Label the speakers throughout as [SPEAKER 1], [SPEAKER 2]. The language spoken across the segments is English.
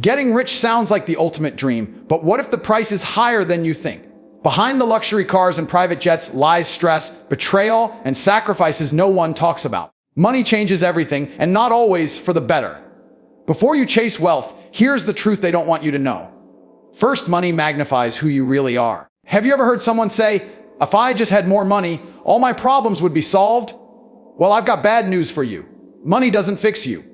[SPEAKER 1] Getting rich sounds like the ultimate dream, but what if the price is higher than you think? Behind the luxury cars and private jets lies stress, betrayal, and sacrifices no one talks about. Money changes everything, and not always for the better. Before you chase wealth, here's the truth they don't want you to know. First, money magnifies who you really are. Have you ever heard someone say, "If I just had more money, all my problems would be solved"? Well, I've got bad news for you. Money doesn't fix you.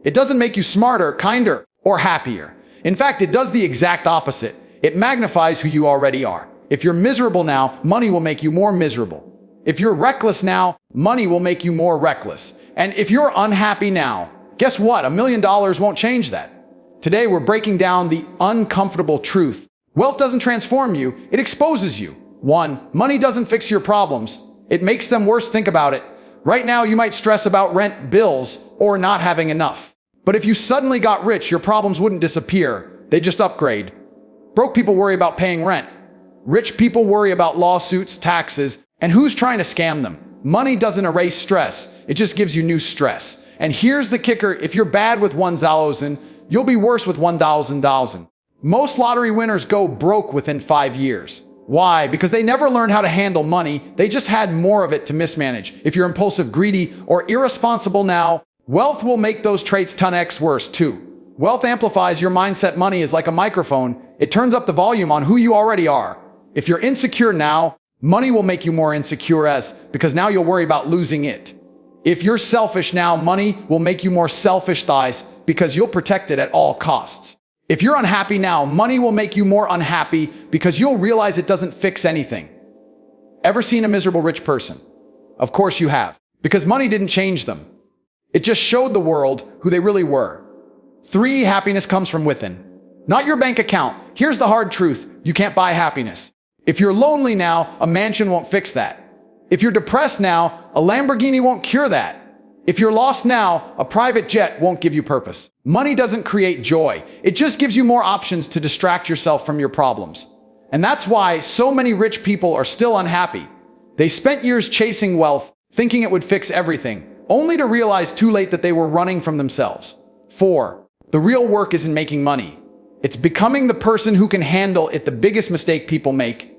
[SPEAKER 1] It doesn't make you smarter, kinder, or happier. In fact, it does the exact opposite. It magnifies who you already are. If you're miserable now, money will make you more miserable. If you're reckless now, money will make you more reckless. And if you're unhappy now, guess what? $1 million won't change that. Today, we're breaking down the uncomfortable truth. Wealth doesn't transform you, it exposes you. 1. Money doesn't fix your problems. It makes them worse. Think about it. Right now, you might stress about rent, bills, or not having enough. But if you suddenly got rich, your problems wouldn't disappear. They just upgrade. Broke people worry about paying rent. Rich people worry about lawsuits, taxes, and who's trying to scam them. Money doesn't erase stress. It just gives you new stress. And here's the kicker. If you're bad with 1,000, you'll be worse with 1,000. Most lottery winners go broke within 5 years. Why? Because they never learned how to handle money. They just had more of it to mismanage. If you're impulsive, greedy, or irresponsible now, wealth will make those traits 10x worse too. Wealth amplifies your mindset. Money is like a microphone. It turns up the volume on who you already are. If you're insecure now, money will make you more insecure because now you'll worry about losing it. If you're selfish now, money will make you more selfish because you'll protect it at all costs. If you're unhappy now, money will make you more unhappy because you'll realize it doesn't fix anything. Ever seen a miserable rich person? Of course you have, because money didn't change them. It just showed the world who they really were. 3. Happiness comes from within, not your bank account. Here's the hard truth. You can't buy happiness. If you're lonely now, a mansion won't fix that. If you're depressed now, a Lamborghini won't cure that. If you're lost now, a private jet won't give you purpose. Money doesn't create joy. It just gives you more options to distract yourself from your problems. And that's why so many rich people are still unhappy. They spent years chasing wealth, thinking it would fix everything, only to realize too late that they were running from themselves. 4. The real work isn't making money. It's becoming the person who can handle it. The biggest mistake people make.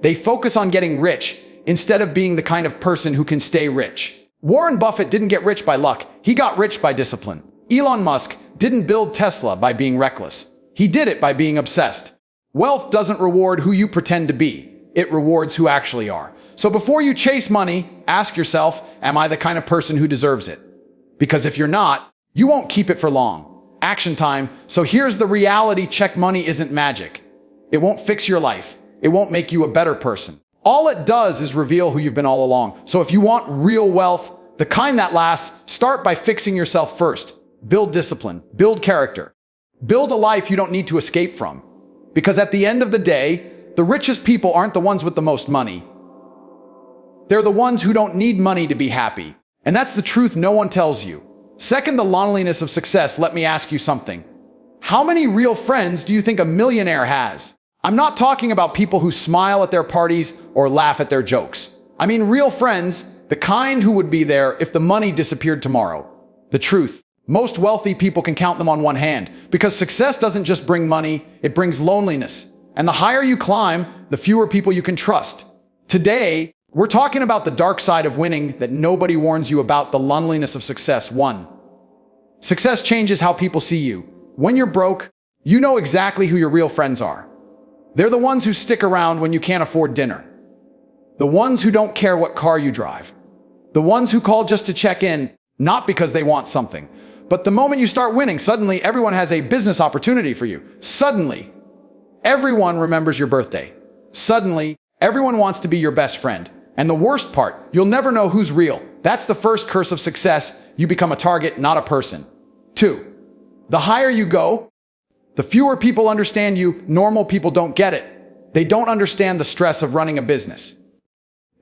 [SPEAKER 1] They focus on getting rich instead of being the kind of person who can stay rich. Warren Buffett didn't get rich by luck. He got rich by discipline. Elon Musk didn't build Tesla by being reckless. He did it by being obsessed. Wealth doesn't reward who you pretend to be. It rewards who actually are. So before you chase money, ask yourself, am I the kind of person who deserves it? Because if you're not, you won't keep it for long. Action time. So here's the reality check. Money isn't magic. It won't fix your life. It won't make you a better person. All it does is reveal who you've been all along. So if you want real wealth, the kind that lasts, start by fixing yourself first. Build discipline, build character, build a life you don't need to escape from. Because at the end of the day, the richest people aren't the ones with the most money. They're the ones who don't need money to be happy. And that's the truth no one tells you. Second, the loneliness of success. Let me ask you something. How many real friends do you think a millionaire has? I'm not talking about people who smile at their parties or laugh at their jokes. I mean real friends, the kind who would be there if the money disappeared tomorrow. The truth, most wealthy people can count them on one hand because success doesn't just bring money, it brings loneliness. And the higher you climb, the fewer people you can trust. Today, we're talking about the dark side of winning that nobody warns you about, the loneliness of success. 1. Success changes how people see you. When you're broke, you know exactly who your real friends are. They're the ones who stick around when you can't afford dinner. The ones who don't care what car you drive. The ones who call just to check in, not because they want something. But the moment you start winning, suddenly everyone has a business opportunity for you. Suddenly, everyone remembers your birthday. Suddenly, everyone wants to be your best friend. And the worst part, you'll never know who's real. That's the first curse of success. You become a target, not a person. 2. The higher you go, the fewer people understand you. Normal people don't get it. They don't understand the stress of running a business.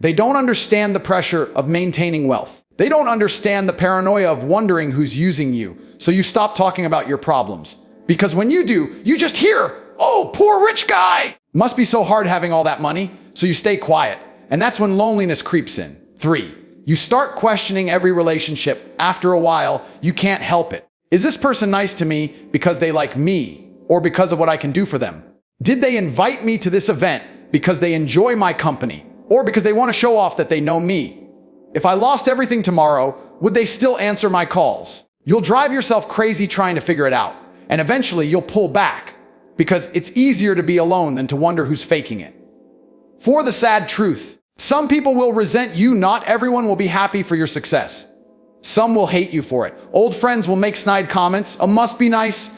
[SPEAKER 1] They don't understand the pressure of maintaining wealth. They don't understand the paranoia of wondering who's using you. So you stop talking about your problems. Because when you do, you just hear, "Oh, poor rich guy." Must be so hard having all that money. So you stay quiet. And that's when loneliness creeps in. 3. You start questioning every relationship. After a while, you can't help it. Is this person nice to me because they like me or because of what I can do for them? Did they invite me to this event because they enjoy my company or because they want to show off that they know me? If I lost everything tomorrow, would they still answer my calls? You'll drive yourself crazy trying to figure it out, and eventually you'll pull back because it's easier to be alone than to wonder who's faking it. For the sad truth, some people will resent you. Not everyone will be happy for your success. Some will hate you for it. Old friends will make snide comments. A must be nice.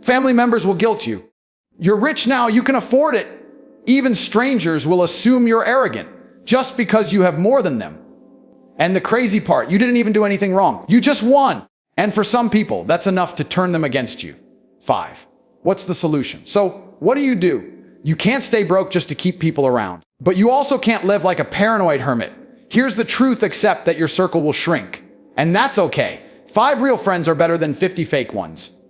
[SPEAKER 1] Family members will guilt you. You're rich now, you can afford it. Even strangers will assume you're arrogant just because you have more than them. And the crazy part, you didn't even do anything wrong. You just won. And for some people, that's enough to turn them against you. 5. What's the solution? So what do? You can't stay broke just to keep people around. But you also can't live like a paranoid hermit. Here's the truth: accept that your circle will shrink. And that's okay. 5 real friends are better than 50 fake ones.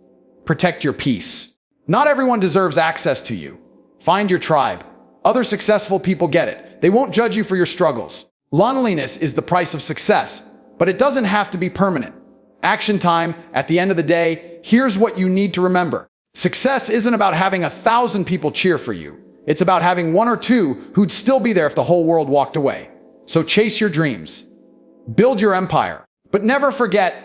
[SPEAKER 1] Protect your peace. Not everyone deserves access to you. Find your tribe. Other successful people get it. They won't judge you for your struggles. Loneliness is the price of success, but it doesn't have to be permanent. Action time. At the end of the day, here's what you need to remember. Success isn't about having 1,000 people cheer for you. It's about having 1 or 2 who'd still be there if the whole world walked away. So chase your dreams. Build your empire. But never forget,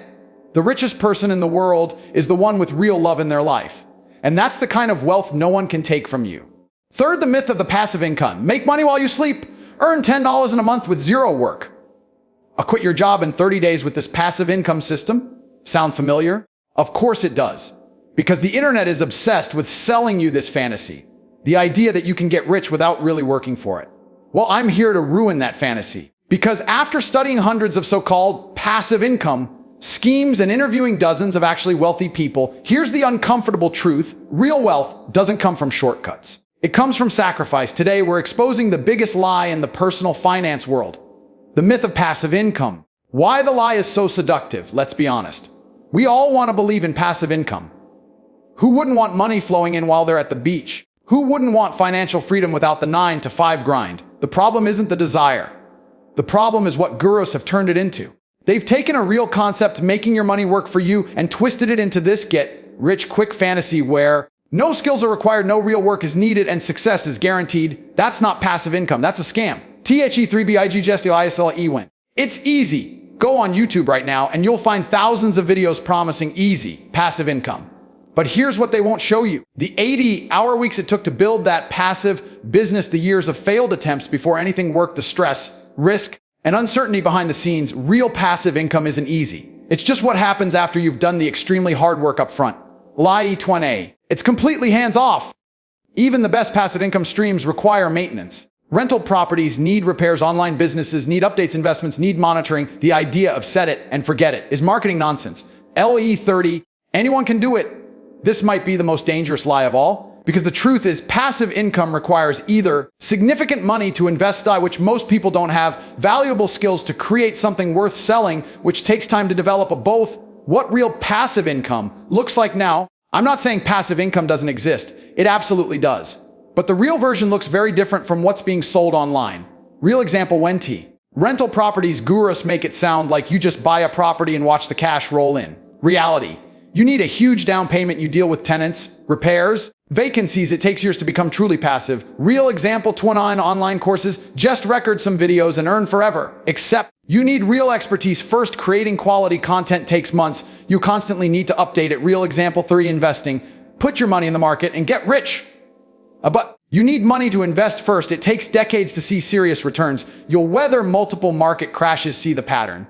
[SPEAKER 1] the richest person in the world is the one with real love in their life. And that's the kind of wealth no one can take from you. Third, the myth of the passive income. Make money while you sleep. Earn $10 in a month with zero work. I'll quit your job in 30 days with this passive income system. Sound familiar? Of course it does. Because the internet is obsessed with selling you this fantasy. The idea that you can get rich without really working for it. Well, I'm here to ruin that fantasy. Because after studying hundreds of so-called passive income schemes and interviewing dozens of actually wealthy people, here's the uncomfortable truth: real wealth doesn't come from shortcuts. It comes from sacrifice. Today, we're exposing the biggest lie in the personal finance world: the myth of passive income. Why the lie is so seductive? Let's be honest. We all want to believe in passive income. Who wouldn't want money flowing in while they're at the beach? Who wouldn't want financial freedom without the 9-to-5 grind? The problem isn't the desire. The problem is what gurus have turned it into. They've taken a real concept, making your money work for you, and twisted it into this get-rich-quick fantasy where no skills are required, no real work is needed, and success is guaranteed. That's not passive income. That's a scam. The3BIGGSTISLE. It's easy. Go on YouTube right now, and you'll find thousands of videos promising easy passive income. But here's what they won't show you: the 80-hour weeks it took to build that passive business, the years of failed attempts before anything worked, the stress, risk, and uncertainty behind the scenes. Real passive income isn't easy. It's just what happens after you've done the extremely hard work up front. Lie E20. It's completely hands-off. Even the best passive income streams require maintenance. Rental properties need repairs, online businesses need updates, investments need monitoring. The idea of set it and forget it is marketing nonsense. LE30, anyone can do it. This might be the most dangerous lie of all, because the truth is passive income requires either significant money to invest, which most people don't have, valuable skills to create something worth selling, which takes time to develop, both. What real passive income looks like now. I'm not saying passive income doesn't exist. It absolutely does. But the real version looks very different from what's being sold online. Real example: when rental properties gurus make it sound like you just buy a property and watch the cash roll in. Reality: you need a huge down payment, you deal with tenants, repairs, vacancies. It takes years to become truly passive. Real example: 29 online courses, just record some videos and earn forever. Except you need real expertise first. Creating quality content takes months. You constantly need to update it. Real example 3: investing. Put your money in the market and get rich. But you need money to invest first. It takes decades to see serious returns. You'll weather multiple market crashes. See the pattern.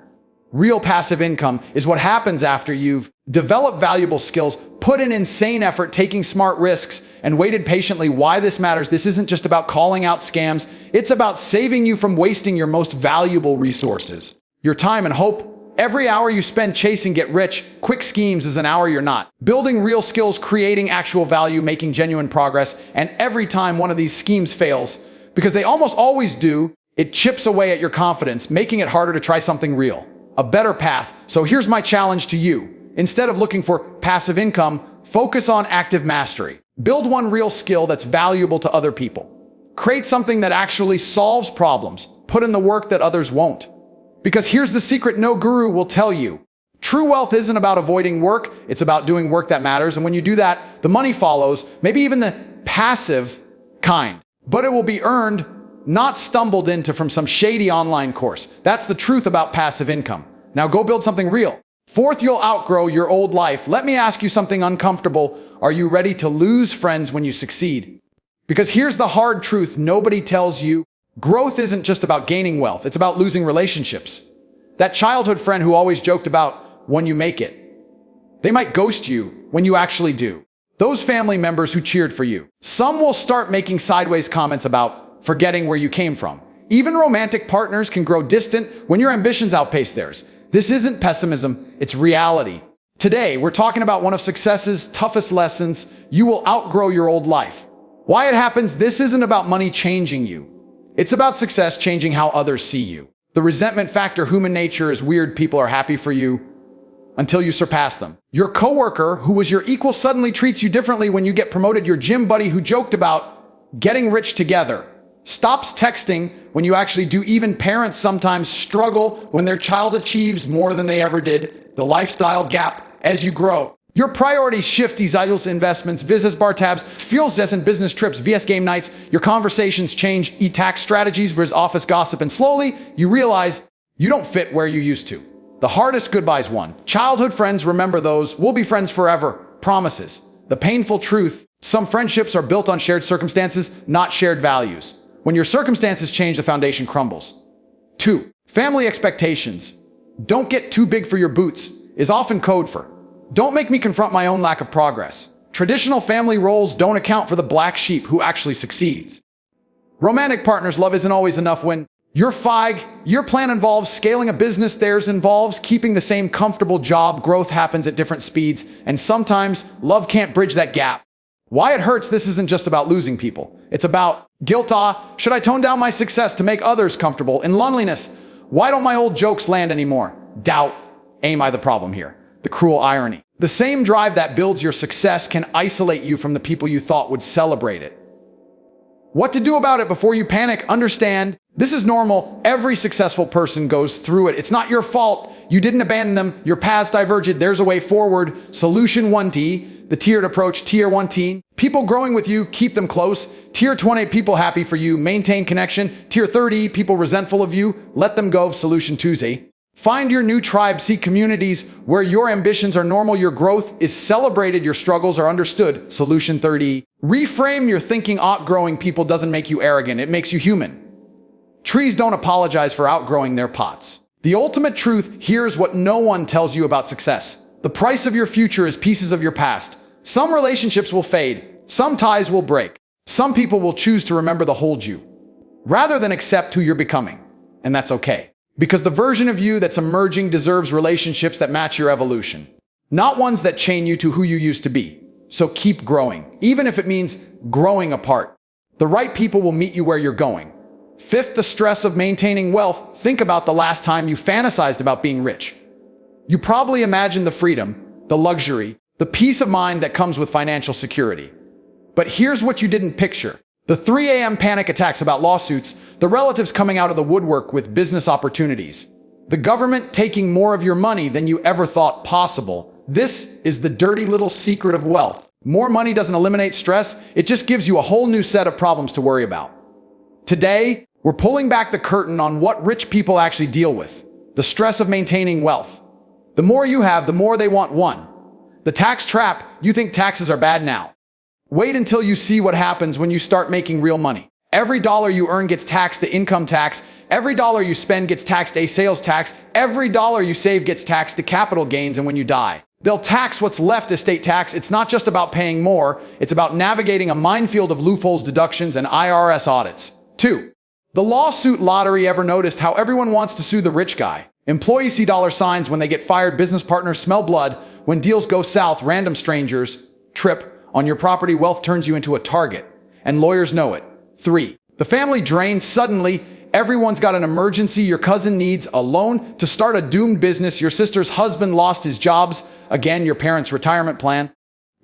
[SPEAKER 1] Real passive income is what happens after you've developed valuable skills, put in insane effort, taking smart risks, and waited patiently. Why this matters: this isn't just about calling out scams. It's about saving you from wasting your most valuable resources, your time and hope. Every hour you spend chasing get-rich-quick schemes is an hour you're not building real skills, creating actual value, making genuine progress. And every time one of these schemes fails, because they almost always do, it chips away at your confidence, making it harder to try something real. A better path. So here's my challenge to you. Instead of looking for passive income, focus on active mastery. Build one real skill that's valuable to other people. Create something that actually solves problems. Put in the work that others won't. Because here's the secret no guru will tell you: True wealth isn't about avoiding work, it's about doing work that matters. And when you do that, the money follows, maybe even the passive kind. But it will be earned, not stumbled into from some shady online course. That's the truth about passive income. Now go build something real. Fourth, you'll outgrow your old life. Let me ask you something uncomfortable. Are you ready to lose friends when you succeed? Because here's the hard truth nobody tells you. Growth isn't just about gaining wealth. It's about losing relationships. That childhood friend who always joked about when you make it. They might ghost you when you actually do. Those family members who cheered for you. Some will start making sideways comments about forgetting where you came from. Even romantic partners can grow distant when your ambitions outpace theirs. This isn't pessimism, it's reality. Today, we're talking about one of success's toughest lessons. You will outgrow your old life. Why it happens, this isn't about money changing you. It's about success changing how others see you. The resentment factor, human nature is weird. People are happy for you until you surpass them. Your coworker who was your equal suddenly treats you differently when you get promoted. Your gym buddy who joked about getting rich together stops texting when you actually do. Even parents sometimes struggle when their child achieves more than they ever did. The lifestyle gap as you grow. Your priorities shift. These idols, investments, business bar tabs, fuels and business trips, VS game nights. Your conversations change. E-tax strategies versus office gossip. And slowly you realize you don't fit where you used to. The hardest goodbyes won. Childhood friends, remember those. We'll be friends forever. Promises. The painful truth. Some friendships are built on shared circumstances, not shared values. When your circumstances change, the foundation crumbles. 2. Family expectations. Don't get too big for your boots is often code for don't make me confront my own lack of progress. Traditional family roles don't account for the black sheep who actually succeeds. Romantic partners, love isn't always enough when your plan involves scaling a business, theirs involves keeping the same comfortable job. Growth happens at different speeds, and sometimes love can't bridge that gap. Why it hurts, this isn't just about losing people. It's about guilt. Should I tone down my success to make others comfortable? And loneliness. Why don't my old jokes land anymore? Doubt. Am I the problem here? The cruel irony. The same drive that builds your success can isolate you from the people you thought would celebrate it. What to do about it before you panic? Understand, this is normal. Every successful person goes through it. It's not your fault. You didn't abandon them. Your paths diverged. There's a way forward. Solution 1T, the tiered approach. Tier 1T, people growing with you, keep them close. Tier 20, people happy for you, maintain connection. Tier 30, people resentful of you, let them go. Solution 2Z. Find your new tribe, seek communities where your ambitions are normal, your growth is celebrated, your struggles are understood. Solution 30. Reframe your thinking. Outgrowing people doesn't make you arrogant, it makes you human. Trees don't apologize for outgrowing their pots. The ultimate truth, here's what no one tells you about success. The price of your future is pieces of your past. Some relationships will fade, some ties will break. Some people will choose to remember the hold you, rather than accept who you're becoming. And that's okay. Because the version of you that's emerging deserves relationships that match your evolution, not ones that chain you to who you used to be. So keep growing, even if it means growing apart. The right people will meet you where you're going. 5th, the stress of maintaining wealth. Think about the last time you fantasized about being rich. You probably imagined the freedom, the luxury, the peace of mind that comes with financial security. But here's what you didn't picture. The 3 a.m. panic attacks about lawsuits, the relatives coming out of the woodwork with business opportunities, the government taking more of your money than you ever thought possible. This is the dirty little secret of wealth. More money doesn't eliminate stress, it just gives you a whole new set of problems to worry about. Today, we're pulling back the curtain on what rich people actually deal with. The stress of maintaining wealth. The more you have, the more they want. 1. The tax trap. You think taxes are bad now. Wait until you see what happens when you start making real money. Every dollar you earn gets taxed, the income tax. Every dollar you spend gets taxed, a sales tax. Every dollar you save gets taxed, the capital gains. And when you die, they'll tax what's left, estate tax. It's not just about paying more. It's about navigating a minefield of loopholes, deductions, and IRS audits. 2. The lawsuit lottery. Ever noticed how everyone wants to sue the rich guy? Employees see dollar signs when they get fired. Business partners smell blood when deals go south. Random strangers trip on your property. Wealth turns you into a target, and lawyers know it. 3. The family drains. Suddenly, everyone's got an emergency. Your cousin needs a loan to start a doomed business. Your sister's husband lost his jobs. Again, your parents' retirement plan.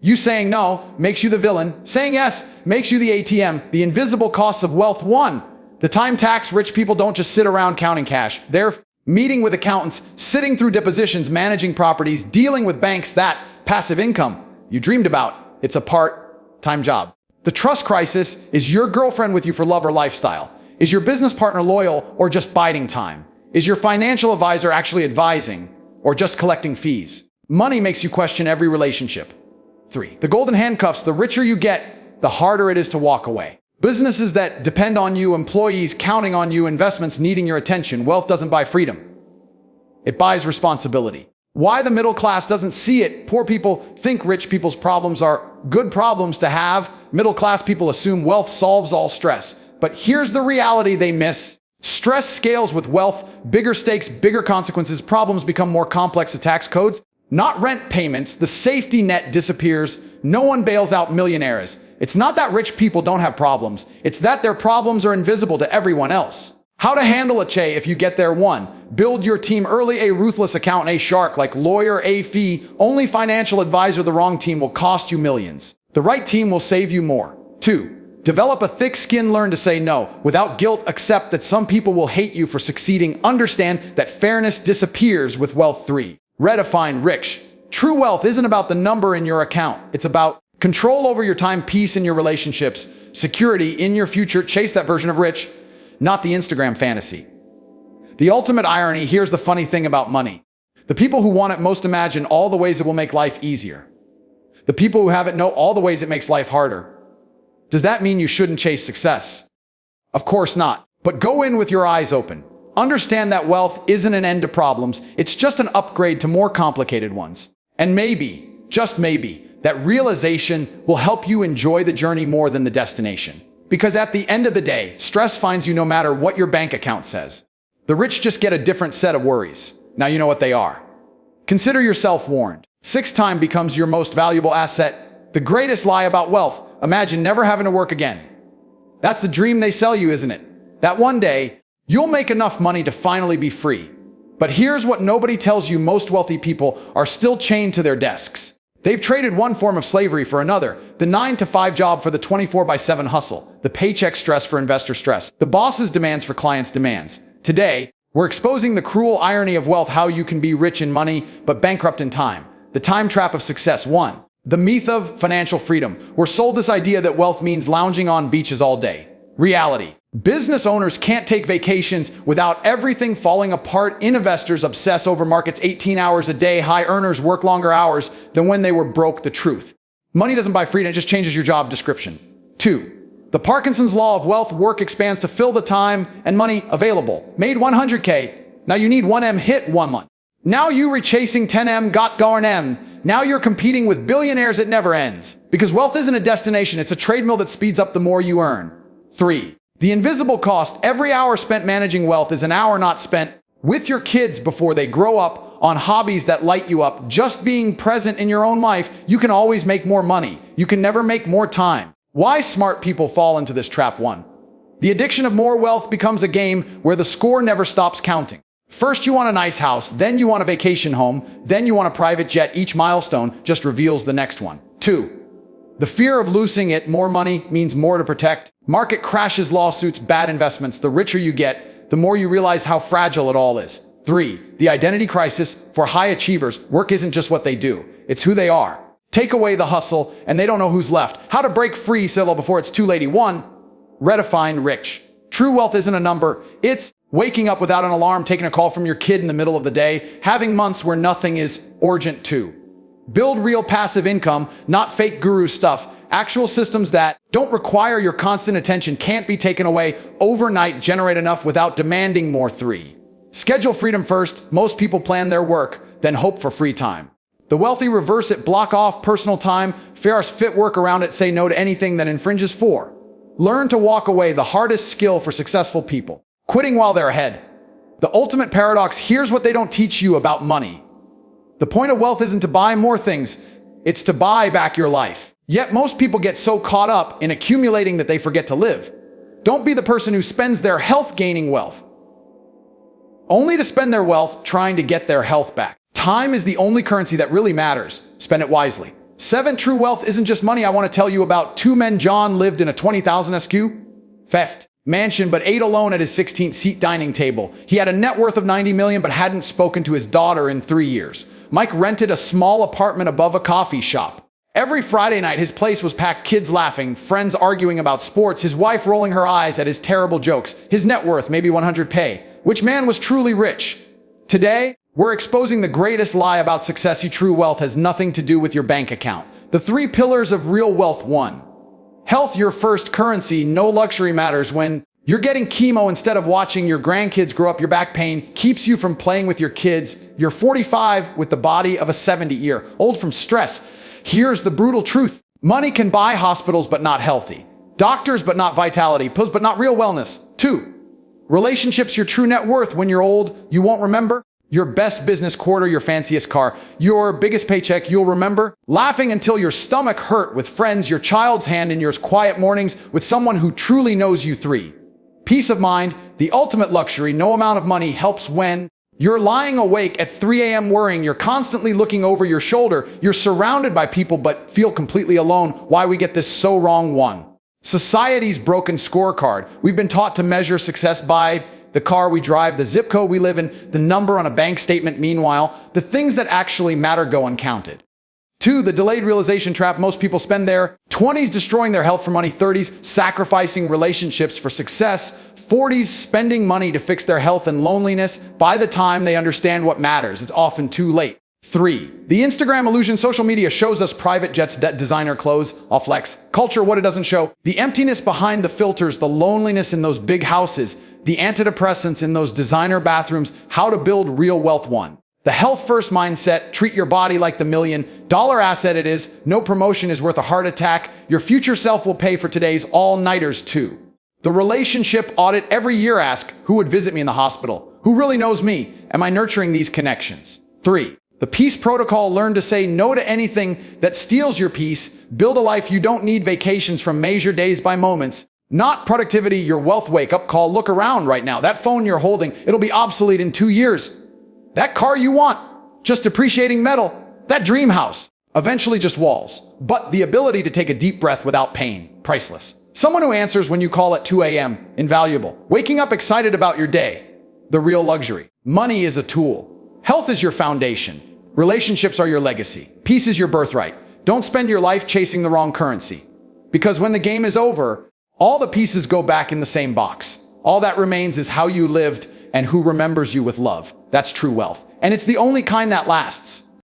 [SPEAKER 1] You saying no makes you the villain. Saying yes makes you the ATM. The invisible costs of wealth. 1. The time tax. Rich people don't just sit around counting cash. They're meeting with accountants, sitting through depositions, managing properties, dealing with banks. That passive income you dreamed about, it's a part-time job. The trust crisis: is your girlfriend with you for love or lifestyle? Is your business partner loyal or just biding time? Is your financial advisor actually advising or just collecting fees? Money makes you question every relationship. 3. The golden handcuffs: the richer you get, the harder it is to walk away. Businesses that depend on you, employees counting on you, investments needing your attention. Wealth doesn't buy freedom. It buys responsibility. Why the middle class doesn't see it: poor people think rich people's problems are good problems to have. Middle class people assume wealth solves all stress. But here's the reality they miss. Stress scales with wealth. Bigger stakes, bigger consequences. Problems become more complex. The tax codes, not rent payments. The safety net disappears. No one bails out millionaires. It's not that rich people don't have problems. It's that their problems are invisible to everyone else. How to handle a Che if you get there: 1. Build your team early. A ruthless accountant, a shark like lawyer, a fee only financial advisor. The wrong team will cost you millions. The right team will save you more. 2. Develop a thick skin. Learn to say no without guilt. Accept that some people will hate you for succeeding. Understand that fairness disappears with wealth. 3. Redefine rich. True wealth isn't about the number in your account. It's about control over your time, peace in your relationships, security in your future. Chase that version of rich, not the Instagram fantasy. The ultimate irony: here's the funny thing about money. The people who want it most imagine all the ways it will make life easier. The people who have it know all the ways it makes life harder. Does that mean you shouldn't chase success? Of course not. But go in with your eyes open. Understand that wealth isn't an end to problems. It's just an upgrade to more complicated ones. And maybe, just maybe, that realization will help you enjoy the journey more than the destination. Because at the end of the day, stress finds you no matter what your bank account says. The rich just get a different set of worries. Now you know what they are. Consider yourself warned. 6. Time becomes your most valuable asset. The greatest lie about wealth: imagine never having to work again. That's the dream they sell you, isn't it? That one day, you'll make enough money to finally be free. But here's what nobody tells you: most wealthy people are still chained to their desks. They've traded one form of slavery for another: the 9-to-5 job for the 24/7 hustle, the paycheck stress for investor stress, the boss's demands for clients' demands. Today, we're exposing the cruel irony of wealth: how you can be rich in money but bankrupt in time. The time trap of success. 1. The myth of financial freedom. We're sold this idea that wealth means lounging on beaches all day. Reality: business owners can't take vacations without everything falling apart. Investors obsess over markets 18 hours a day. High earners work longer hours than when they were broke. The truth: money doesn't buy freedom, it just changes your job description. 2. The Parkinson's law of wealth. Work expands to fill the time and money available. Made 100K. Now you need 1M. Hit 1 month. Now you rechasing 10M. Got going M. Now you're competing with billionaires. It never ends. Because wealth isn't a destination, it's a treadmill that speeds up the more you earn. 3. The invisible cost. Every hour spent managing wealth is an hour not spent with your kids before they grow up, on hobbies that light you up, just being present in your own life. You can always make more money. You can never make more time. Why smart people fall into this trap. 1. The addiction of more wealth becomes a game where the score never stops counting. First you want a nice house, then you want a vacation home, then you want a private jet. Each milestone just reveals the next one. 2. The fear of losing it. More money means more to protect. Market crashes, lawsuits, bad investments. The richer you get, the more you realize how fragile it all is. 3. The identity crisis. For high achievers, work isn't just what they do, it's who they are. Take away the hustle, and they don't know who's left. How to break free solo before it's too late. 1. Redefine rich. True wealth isn't a number. It's waking up without an alarm, taking a call from your kid in the middle of the day, having months where nothing is urgent. 2. Build real passive income, not fake guru stuff. Actual systems that don't require your constant attention, can't be taken away overnight. Generate enough without demanding more. 3. Schedule freedom first. Most people plan their work, then hope for free time. The wealthy reverse it. Block off personal time. Ferris fit work around it. Say no to anything that infringes. 4. Learn to walk away. The hardest skill for successful people. Quitting while they're ahead. The ultimate paradox. Here's what they don't teach you about money. The point of wealth isn't to buy more things. It's to buy back your life. Yet most people get so caught up in accumulating that they forget to live. Don't be the person who spends their health gaining wealth, only to spend their wealth trying to get their health back. Time is the only currency that really matters. Spend it wisely. 7. True wealth isn't just money. I want to tell you about 2 men. John lived in a 20,000 SQ. Theft. mansion but ate alone at his 16th seat dining table. He had a net worth of 90 million but hadn't spoken to his daughter in 3 years. Mike rented a small apartment above a coffee shop. Every Friday night, his place was packed, kids laughing, friends arguing about sports, his wife rolling her eyes at his terrible jokes. His net worth, maybe 100K. Which man was truly rich? Today, we're exposing the greatest lie about success. True wealth has nothing to do with your bank account. The 3 pillars of real wealth. 1. Health, your first currency. No luxury matters when you're getting chemo instead of watching your grandkids grow up. Your back pain keeps you from playing with your kids. You're 45 with the body of a 70-year-old from stress. Here's the brutal truth. Money can buy hospitals, but not healthy. Doctors, but not vitality. Pills, but not real wellness. 2. Relationships, your true net worth. When you're old, you won't remember your best business quarter, your fanciest car, your biggest paycheck. You'll remember laughing until your stomach hurt with friends, your child's hand in yours, quiet mornings with someone who truly knows you. 3. Peace of mind, the ultimate luxury. No amount of money helps when you're lying awake at 3 a.m. worrying. You're constantly looking over your shoulder. You're surrounded by people but feel completely alone. Why we get this so wrong. 1. Society's broken scorecard. We've been taught to measure success by the car we drive, the zip code we live in, the number on a bank statement. Meanwhile, the things that actually matter go uncounted. 2. The delayed realization trap. Most people spend their 20s destroying their health for money, 30s sacrificing relationships for success, 40s spending money to fix their health and loneliness. By the time they understand what matters, it's often too late. 3. The Instagram illusion. Social media shows us private jets, designer clothes, all flex. Culture, what it doesn't show. The emptiness behind the filters, the loneliness in those big houses, the antidepressants in those designer bathrooms. How to build real wealth. 1. The health first mindset. Treat your body like the $1 million asset it is. No promotion is worth a heart attack. Your future self will pay for today's all-nighters. 2. The relationship audit. Every year ask, who would visit me in the hospital? Who really knows me? Am I nurturing these connections? 3. The peace protocol. Learn to say no to anything that steals your peace. Build a life you don't need. Vacations from measure days by moments, not productivity. Your wealth wake up call. Look around right now. That phone you're holding, it'll be obsolete in 2 years. That car you want, just depreciating metal. That dream house, eventually just walls. But the ability to take a deep breath without pain, priceless. Someone who answers when you call at 2 a.m., invaluable. Waking up excited about your day, the real luxury. Money is a tool. Health is your foundation. Relationships are your legacy. Peace is your birthright. Don't spend your life chasing the wrong currency. Because when the game is over, all the pieces go back in the same box. All that remains is how you lived and who remembers you with love. That's true wealth. And it's the only kind that lasts.